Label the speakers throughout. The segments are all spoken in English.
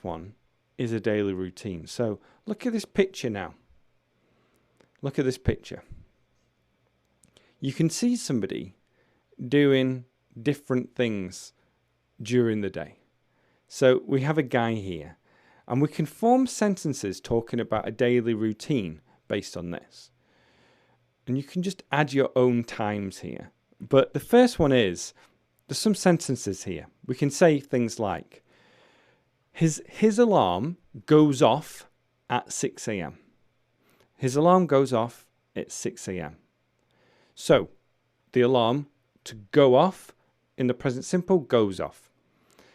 Speaker 1: one is a daily routine. So look at this picture now. Look at this picture. You can see somebody doing different things during the day. So we have a guy here, and we can form sentences talking about a daily routine based on this. And you can just add your own times here. But the first one is, there's some sentences here. We can say things like, his alarm goes off at 6 a.m. His alarm goes off at 6 a.m. So the alarm to go off in the present simple goes off.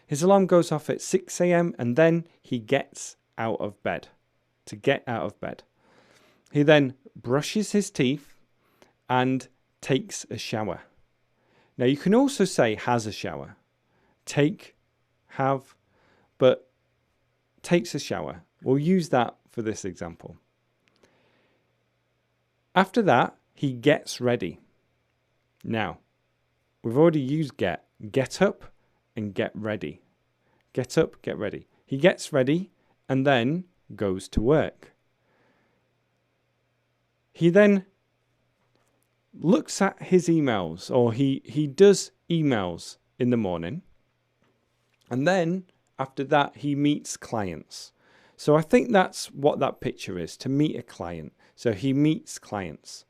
Speaker 1: His alarm goes off at 6 a.m. and then he gets out of bed. To get out of bed. He then brushes his teeth and takes a shower. Now you can also say has a shower. Take, have, but takes a shower. We'll use that for this example. After that, he gets ready. Now, we've already used get up and get ready. Get up, get ready. He gets ready and then goes to work. He then looks at his emails, or he does emails in the morning. And then after that, he meets clients. So I think that's what that picture is, to meet a client. So he meets clients.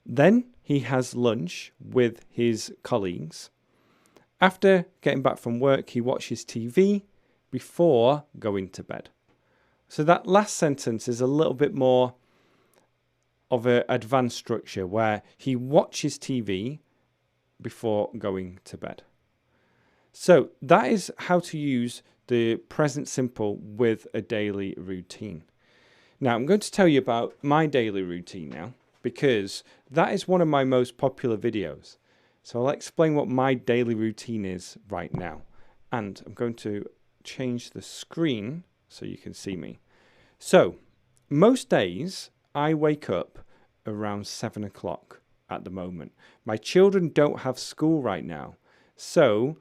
Speaker 1: Then he has lunch with his colleagues. After getting back from work, he watches TV before going to bed. So that last sentence is a little bit more of an advanced structure where he watches TV before going to bed. So that is how to use the present simple with a daily routine. Now I'm going to tell you about my daily routine now, because that is one of my most popular videos. So I'll explain what my daily routine is right now. And I'm going to change the screen so you can see me. So most days I wake up around 7 o'clock at the moment. My children don't have school right now, so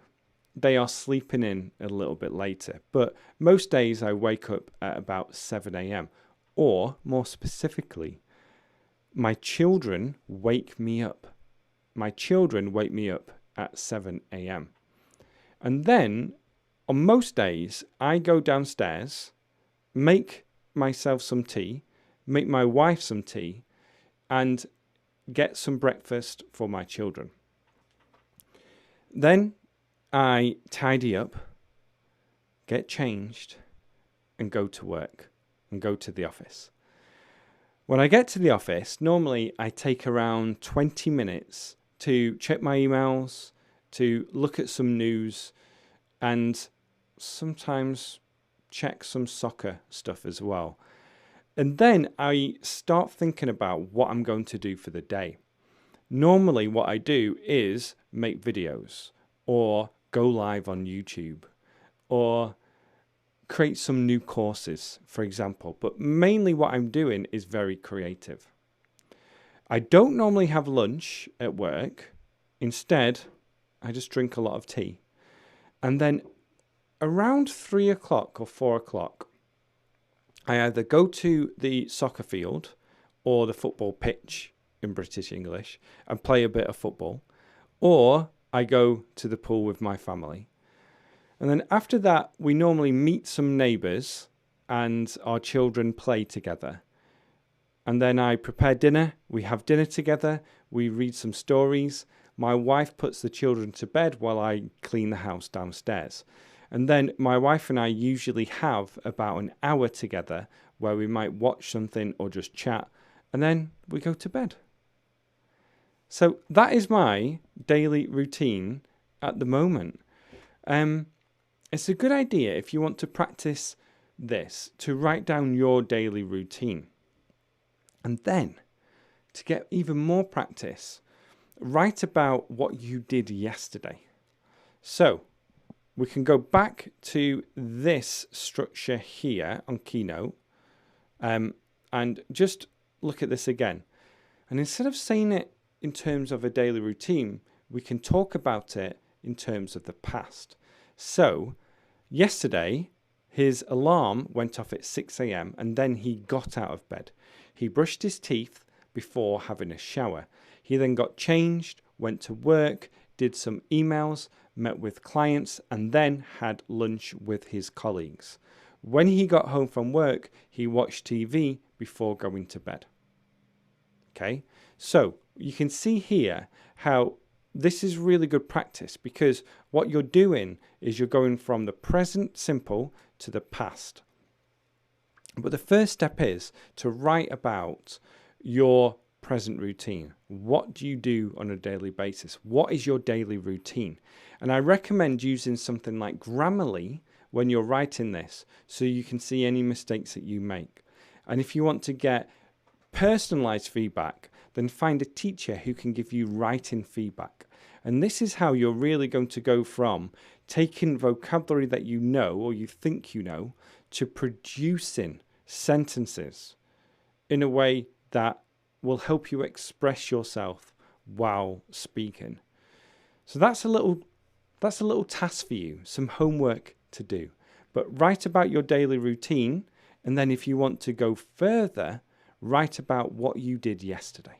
Speaker 1: they are sleeping in a little bit later. But most days I wake up at about 7 a.m. Or more specifically, my children wake me up. My children wake me up at 7 a.m. And then on most days, I go downstairs, make myself some tea, make my wife some tea, and get some breakfast for my children. Then I tidy up, get changed, and go to work, and go to the office. When I get to the office, normally I take around 20 minutes to check my emails, to look at some news, and sometimes check some soccer stuff as well. And then I start thinking about what I'm going to do for the day. Normally what I do is make videos, or go live on YouTube, or create some new courses, for example. But mainly what I'm doing is very creative. I don't normally have lunch at work. Instead, I just drink a lot of tea. And then around 3 o'clock or 4 o'clock, I either go to the soccer field or the football pitch in British English and play a bit of football, or I go to the pool with my family. And then after that, we normally meet some neighbours and our children play together. And then I prepare dinner, we have dinner together, we read some stories. My wife puts the children to bed while I clean the house downstairs. And then my wife and I usually have about an hour together where we might watch something or just chat, and then we go to bed. So that is my daily routine at the moment. It's a good idea if you want to practice this to write down your daily routine. And then to get even more practice, write about what you did yesterday. So we can go back to this structure here on Keynote and just look at this again. And instead of saying it in terms of a daily routine, we can talk about it in terms of the past. So yesterday, His alarm went off at 6 a.m. and then he got out of bed. He brushed his teeth before having a shower. He then got changed, went to work, did some emails, met with clients, and then had lunch with his colleagues. When he got home from work, he watched TV before going to bed. Okay, so you can see here how this is really good practice, because what you're doing is you're going from the present simple to the past. But the first step is to write about your present routine. What do you do on a daily basis? What is your daily routine? And I recommend using something like Grammarly when you're writing this, so you can see any mistakes that you make. And if you want to get personalized feedback, then find a teacher who can give you writing feedback. And this is how you're really going to go from taking vocabulary that you know or you think you know to producing sentences in a way that will help you express yourself while speaking. So that's a little task for you, some homework to do. But write about your daily routine, and then if you want to go further, write about what you did yesterday.